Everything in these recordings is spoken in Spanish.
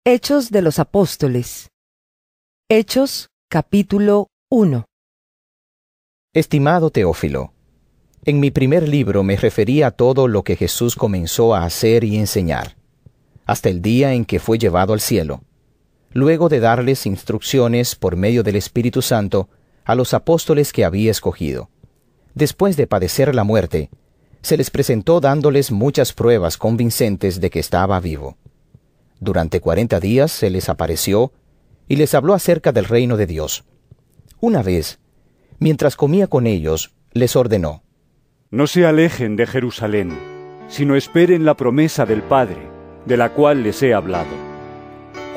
Hechos de los Apóstoles. Hechos, capítulo 1. Estimado Teófilo, en mi primer libro me referí a todo lo que Jesús comenzó a hacer y enseñar, hasta el día en que fue llevado al cielo, luego de darles instrucciones por medio del Espíritu Santo a los apóstoles que había escogido. Después de padecer la muerte, se les presentó dándoles muchas pruebas convincentes de que estaba vivo. Durante 40 días se les apareció y les habló acerca del reino de Dios. Una vez, mientras comía con ellos, les ordenó: No se alejen de Jerusalén, sino esperen la promesa del Padre, de la cual les he hablado.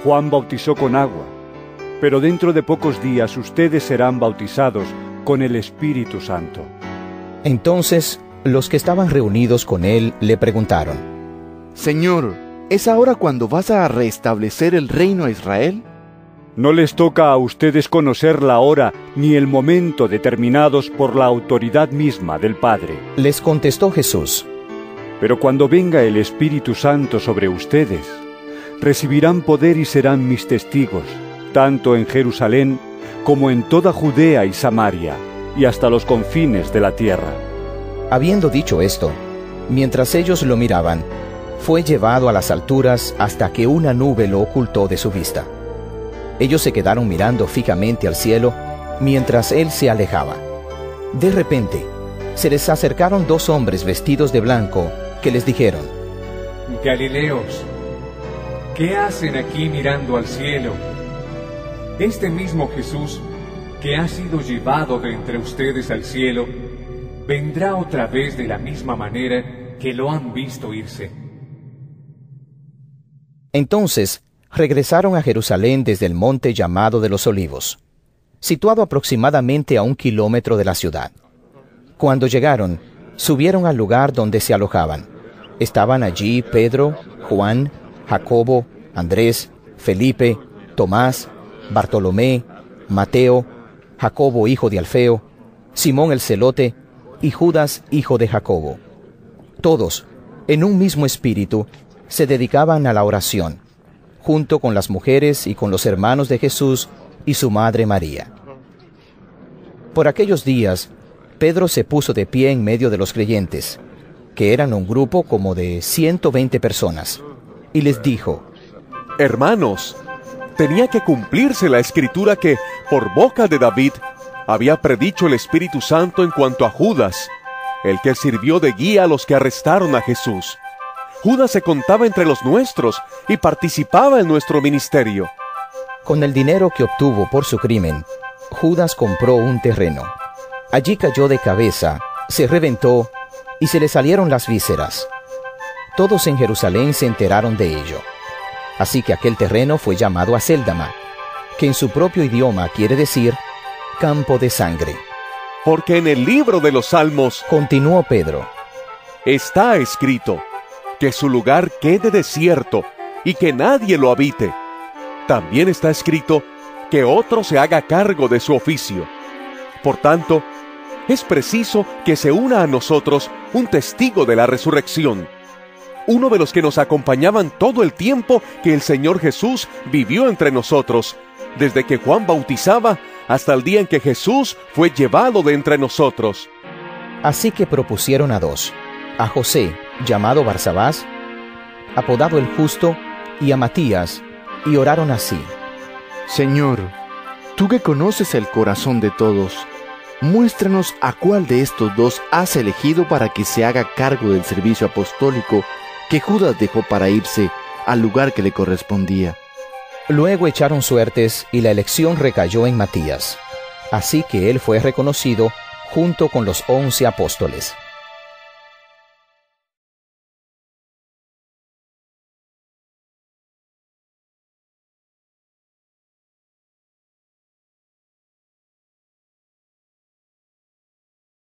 Juan bautizó con agua, pero dentro de pocos días ustedes serán bautizados con el Espíritu Santo. Entonces, los que estaban reunidos con él le preguntaron: Señor, ¿es ahora cuando vas a restablecer el reino a Israel? No les toca a ustedes conocer la hora ni el momento determinados por la autoridad misma del Padre. Les contestó Jesús: Pero cuando venga el Espíritu Santo sobre ustedes, recibirán poder y serán mis testigos, tanto en Jerusalén como en toda Judea y Samaria, y hasta los confines de la tierra. Habiendo dicho esto, mientras ellos lo miraban, fue llevado a las alturas hasta que una nube lo ocultó de su vista. Ellos se quedaron mirando fijamente al cielo mientras él se alejaba. De repente, se les acercaron 2 hombres vestidos de blanco que les dijeron: Galileos, ¿qué hacen aquí mirando al cielo? Este mismo Jesús, que ha sido llevado de entre ustedes al cielo, vendrá otra vez de la misma manera que lo han visto irse. Entonces regresaron a Jerusalén desde el monte llamado de los Olivos, situado aproximadamente a 1 kilómetro de la ciudad. Cuando llegaron, subieron al lugar donde se alojaban. Estaban allí Pedro, Juan, Jacobo, Andrés, Felipe, Tomás, Bartolomé, Mateo, Jacobo hijo de Alfeo, Simón el celote y Judas hijo de Jacobo. Todos, en un mismo espíritu, se dedicaban a la oración, junto con las mujeres y con los hermanos de Jesús y su madre María. Por aquellos días, Pedro se puso de pie en medio de los creyentes, que eran un grupo como de 120 personas, y les dijo: Hermanos, tenía que cumplirse la escritura que, por boca de David, había predicho el Espíritu Santo en cuanto a Judas, el que sirvió de guía a los que arrestaron a Jesús. Judas se contaba entre los nuestros y participaba en nuestro ministerio. Con el dinero que obtuvo por su crimen, Judas compró un terreno. Allí cayó de cabeza, se reventó y se le salieron las vísceras. Todos en Jerusalén se enteraron de ello. Así que aquel terreno fue llamado Acéldama, que en su propio idioma quiere decir campo de sangre. Porque en el libro de los Salmos, continuó Pedro, está escrito: que su lugar quede desierto y que nadie lo habite. También está escrito que otro se haga cargo de su oficio. Por tanto, es preciso que se una a nosotros un testigo de la resurrección, uno de los que nos acompañaban todo el tiempo que el Señor Jesús vivió entre nosotros, desde que Juan bautizaba hasta el día en que Jesús fue llevado de entre nosotros. Así que propusieron a 2, a José, llamado Barsabás, apodado el Justo, y a Matías, y oraron así: Señor, tú que conoces el corazón de todos, muéstranos a cuál de estos 2 has elegido para que se haga cargo del servicio apostólico que Judas dejó para irse al lugar que le correspondía. Luego echaron suertes y la elección recayó en Matías. Así que él fue reconocido junto con los 11 apóstoles.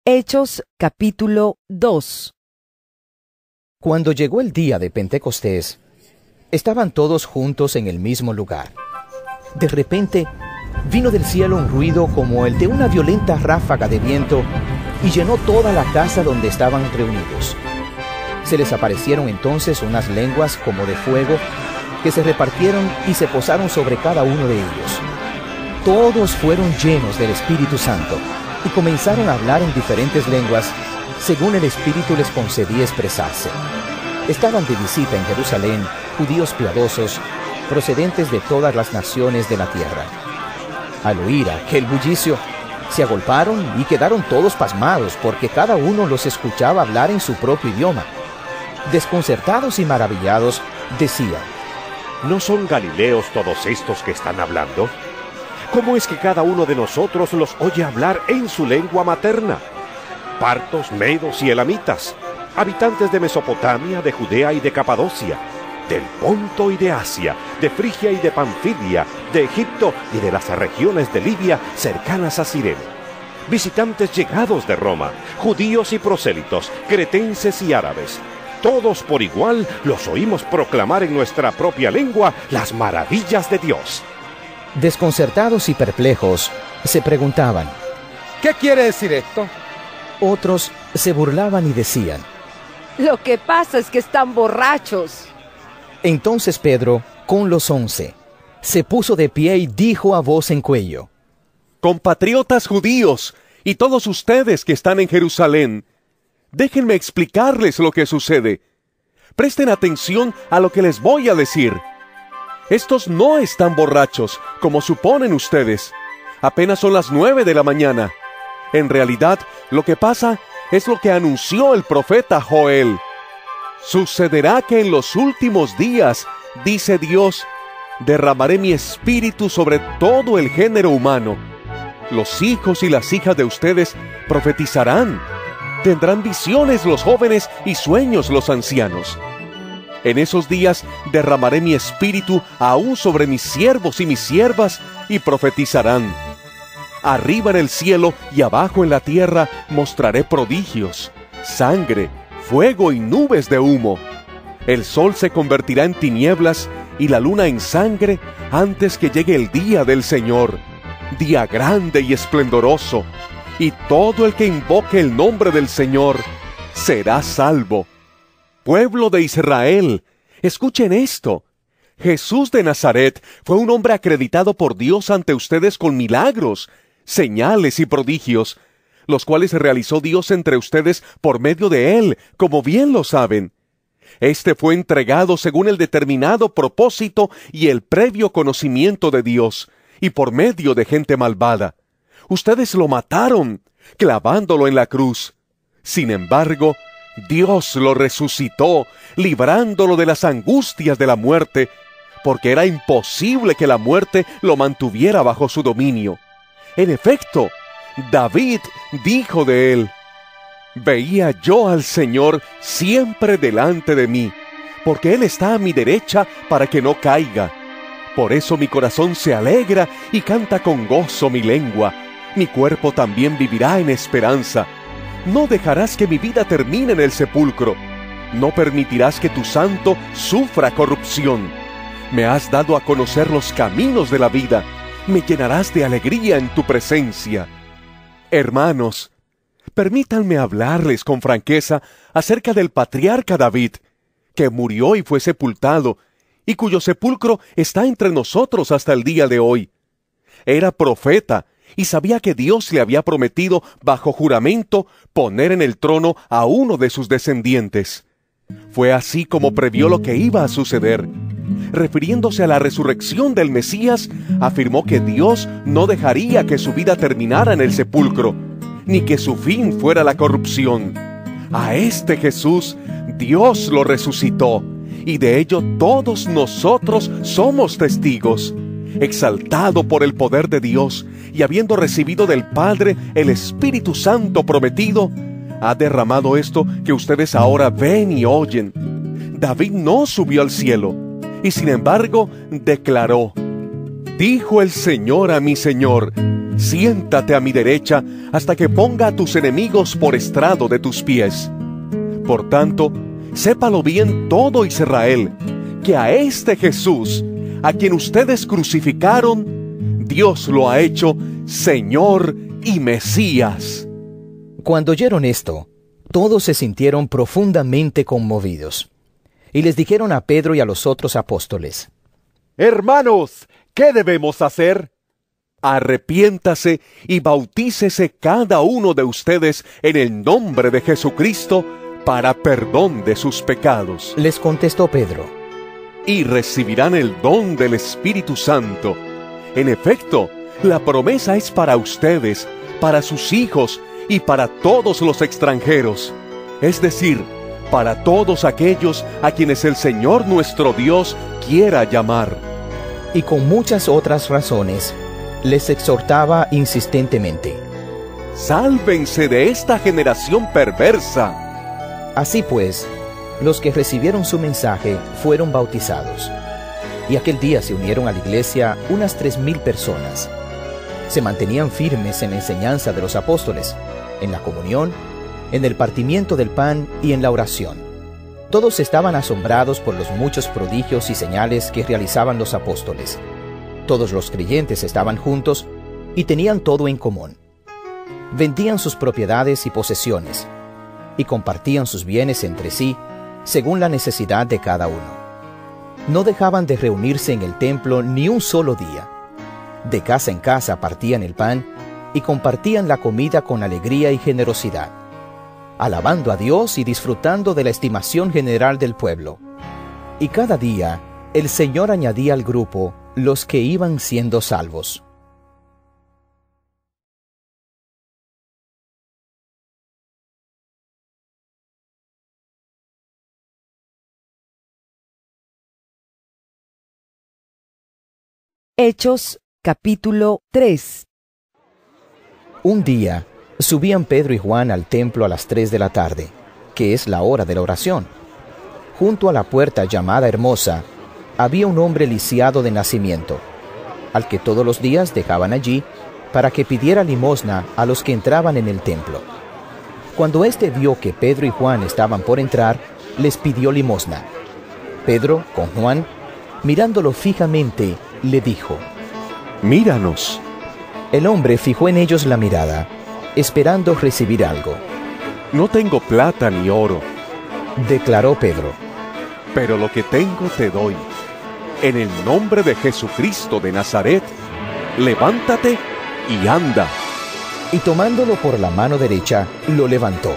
Hechos, capítulo 2. Cuando llegó el día de Pentecostés, estaban todos juntos en el mismo lugar. De repente, vino del cielo un ruido como el de una violenta ráfaga de viento y llenó toda la casa donde estaban reunidos. Se les aparecieron entonces unas lenguas como de fuego que se repartieron y se posaron sobre cada uno de ellos. Todos fueron llenos del Espíritu Santo y comenzaron a hablar en diferentes lenguas, según el Espíritu les concedía expresarse. Estaban de visita en Jerusalén judíos piadosos, procedentes de todas las naciones de la tierra. Al oír aquel bullicio, se agolparon y quedaron todos pasmados, porque cada uno los escuchaba hablar en su propio idioma. Desconcertados y maravillados, decían: ¿No son galileos todos estos que están hablando? ¿Cómo es que cada uno de nosotros los oye hablar en su lengua materna? Partos, medos y elamitas, habitantes de Mesopotamia, de Judea y de Capadocia, del Ponto y de Asia, de Frigia y de Panfilia, de Egipto y de las regiones de Libia cercanas a Cirene. Visitantes llegados de Roma, judíos y prosélitos, cretenses y árabes. Todos por igual los oímos proclamar en nuestra propia lengua las maravillas de Dios. Desconcertados y perplejos, se preguntaban: ¿qué quiere decir esto? Otros se burlaban y decían: Lo que pasa es que están borrachos. Entonces Pedro, con los 11, se puso de pie y dijo a voz en cuello: Compatriotas judíos y todos ustedes que están en Jerusalén, déjenme explicarles lo que sucede. Presten atención a lo que les voy a decir. Estos no están borrachos, como suponen ustedes. Apenas son las 9 de la mañana. En realidad, lo que pasa es lo que anunció el profeta Joel. Sucederá que en los últimos días, dice Dios, derramaré mi espíritu sobre todo el género humano. Los hijos y las hijas de ustedes profetizarán. Tendrán visiones los jóvenes y sueños los ancianos. En esos días derramaré mi espíritu aún sobre mis siervos y mis siervas, y profetizarán. Arriba en el cielo y abajo en la tierra mostraré prodigios, sangre, fuego y nubes de humo. El sol se convertirá en tinieblas y la luna en sangre antes que llegue el día del Señor, día grande y esplendoroso, y todo el que invoque el nombre del Señor será salvo. Pueblo de Israel, escuchen esto. Jesús de Nazaret fue un hombre acreditado por Dios ante ustedes con milagros, señales y prodigios, los cuales realizó Dios entre ustedes por medio de él, como bien lo saben. Este fue entregado según el determinado propósito y el previo conocimiento de Dios, y por medio de gente malvada. Ustedes lo mataron, clavándolo en la cruz. Sin embargo, Dios lo resucitó, librándolo de las angustias de la muerte, porque era imposible que la muerte lo mantuviera bajo su dominio. En efecto, David dijo de él: Veía yo al Señor siempre delante de mí, porque Él está a mi derecha para que no caiga. Por eso mi corazón se alegra y canta con gozo mi lengua. Mi cuerpo también vivirá en esperanza. No dejarás que mi vida termine en el sepulcro. No permitirás que tu santo sufra corrupción. Me has dado a conocer los caminos de la vida. Me llenarás de alegría en tu presencia. Hermanos, permítanme hablarles con franqueza acerca del patriarca David, que murió y fue sepultado, y cuyo sepulcro está entre nosotros hasta el día de hoy. Era profeta, y sabía que Dios le había prometido, bajo juramento, poner en el trono a uno de sus descendientes. Fue así como previó lo que iba a suceder. Refiriéndose a la resurrección del Mesías, afirmó que Dios no dejaría que su vida terminara en el sepulcro, ni que su fin fuera la corrupción. A este Jesús, Dios lo resucitó, y de ello todos nosotros somos testigos. Exaltado por el poder de Dios, y habiendo recibido del Padre el Espíritu Santo prometido, ha derramado esto que ustedes ahora ven y oyen. David no subió al cielo, y sin embargo declaró: Dijo el Señor a mi Señor: Siéntate a mi derecha hasta que ponga a tus enemigos por estrado de tus pies. Por tanto, sépalo bien todo Israel, que a este Jesús, a quien ustedes crucificaron, Dios lo ha hecho Señor y Mesías. Cuando oyeron esto, todos se sintieron profundamente conmovidos. y les dijeron a Pedro y a los otros apóstoles: Hermanos, ¿qué debemos hacer? Arrepiéntase y bautícese cada uno de ustedes en el nombre de Jesucristo para perdón de sus pecados. Les contestó Pedro: Y recibirán el don del Espíritu Santo. En efecto, la promesa es para ustedes, para sus hijos y para todos los extranjeros, es decir, para todos aquellos a quienes el Señor nuestro Dios quiera llamar. Y con muchas otras razones, les exhortaba insistentemente: ¡Sálvense de esta generación perversa! Así pues, los que recibieron su mensaje fueron bautizados. Y aquel día se unieron a la iglesia unas 3,000 personas. Se mantenían firmes en la enseñanza de los apóstoles, en la comunión, en el partimiento del pan y en la oración. Todos estaban asombrados por los muchos prodigios y señales que realizaban los apóstoles. Todos los creyentes estaban juntos y tenían todo en común. Vendían sus propiedades y posesiones y compartían sus bienes entre sí según la necesidad de cada uno. No dejaban de reunirse en el templo ni un solo día. De casa en casa partían el pan y compartían la comida con alegría y generosidad, alabando a Dios y disfrutando de la estimación general del pueblo. Y cada día el Señor añadía al grupo los que iban siendo salvos. Hechos, capítulo 3. Un día subían Pedro y Juan al templo a las 3 de la tarde, que es la hora de la oración. Junto a la puerta llamada Hermosa, había un hombre lisiado de nacimiento, al que todos los días dejaban allí para que pidiera limosna a los que entraban en el templo. Cuando éste vio que Pedro y Juan estaban por entrar, les pidió limosna. Pedro, con Juan, mirándolo fijamente, le dijo: Míranos. El hombre fijó en ellos la mirada, esperando recibir algo. No tengo plata ni oro, declaró Pedro, pero lo que tengo te doy. En el nombre de Jesucristo de Nazaret, levántate y anda. Y tomándolo por la mano derecha, lo levantó.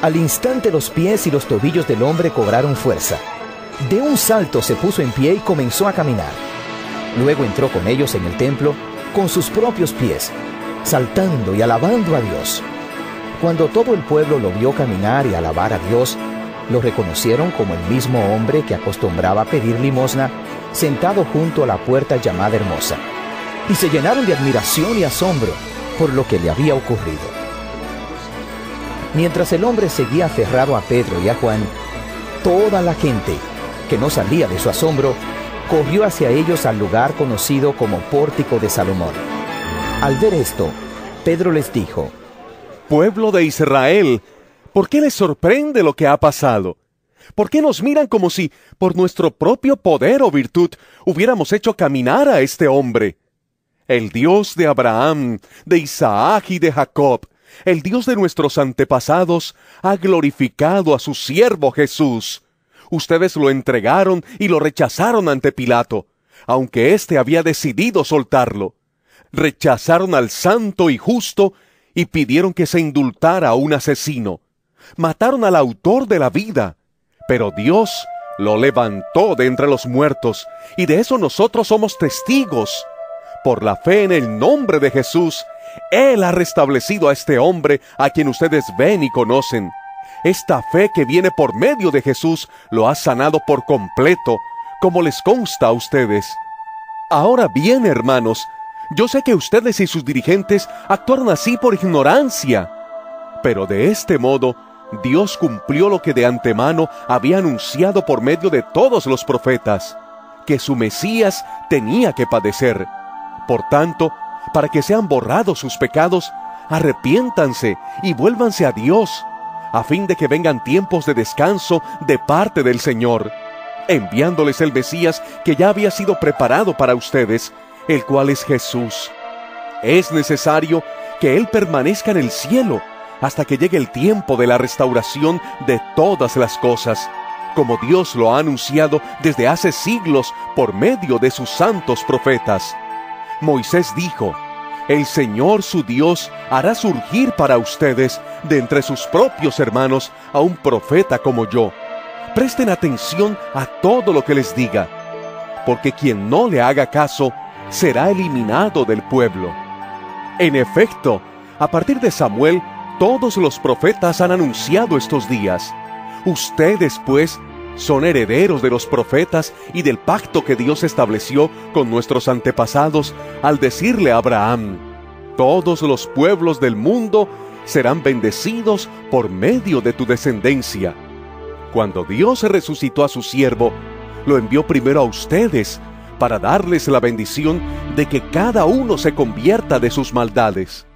Al instante los pies y los tobillos del hombre cobraron fuerza. De un salto se puso en pie y comenzó a caminar. Luego entró con ellos en el templo con sus propios pies, saltando y alabando a Dios. Cuando todo el pueblo lo vio caminar y alabar a Dios, lo reconocieron como el mismo hombre que acostumbraba a pedir limosna, sentado junto a la puerta llamada Hermosa, y se llenaron de admiración y asombro por lo que le había ocurrido. Mientras el hombre seguía aferrado a Pedro y a Juan, toda la gente, que no salía de su asombro, corrió hacia ellos al lugar conocido como Pórtico de Salomón. Al ver esto, Pedro les dijo: Pueblo de Israel, ¿por qué les sorprende lo que ha pasado? ¿Por qué nos miran como si, por nuestro propio poder o virtud, hubiéramos hecho caminar a este hombre? El Dios de Abraham, de Isaac y de Jacob, el Dios de nuestros antepasados, ha glorificado a su siervo Jesús. Ustedes lo entregaron y lo rechazaron ante Pilato, aunque éste había decidido soltarlo. Rechazaron al santo y justo y pidieron que se indultara a un asesino. Mataron al autor de la vida, pero Dios lo levantó de entre los muertos, y de eso nosotros somos testigos. Por la fe en el nombre de Jesús, Él ha restablecido a este hombre a quien ustedes ven y conocen. Esta fe que viene por medio de Jesús lo ha sanado por completo, como les consta a ustedes. Ahora bien, hermanos, yo sé que ustedes y sus dirigentes actuaron así por ignorancia, pero de este modo Dios cumplió lo que de antemano había anunciado por medio de todos los profetas, que su Mesías tenía que padecer. Por tanto, para que sean borrados sus pecados, arrepiéntanse y vuélvanse a Dios, a fin de que vengan tiempos de descanso de parte del Señor, enviándoles el Mesías que ya había sido preparado para ustedes, el cual es Jesús. Es necesario que Él permanezca en el cielo hasta que llegue el tiempo de la restauración de todas las cosas, como Dios lo ha anunciado desde hace siglos por medio de sus santos profetas. Moisés dijo: el Señor su Dios hará surgir para ustedes de entre sus propios hermanos a un profeta como yo. Presten atención a todo lo que les diga, porque quien no le haga caso será eliminado del pueblo. En efecto, a partir de Samuel, todos los profetas han anunciado estos días. Ustedes, pues, son herederos de los profetas y del pacto que Dios estableció con nuestros antepasados al decirle a Abraham: todos los pueblos del mundo serán bendecidos por medio de tu descendencia. Cuando Dios resucitó a su siervo, lo envió primero a ustedes para darles la bendición de que cada uno se convierta de sus maldades.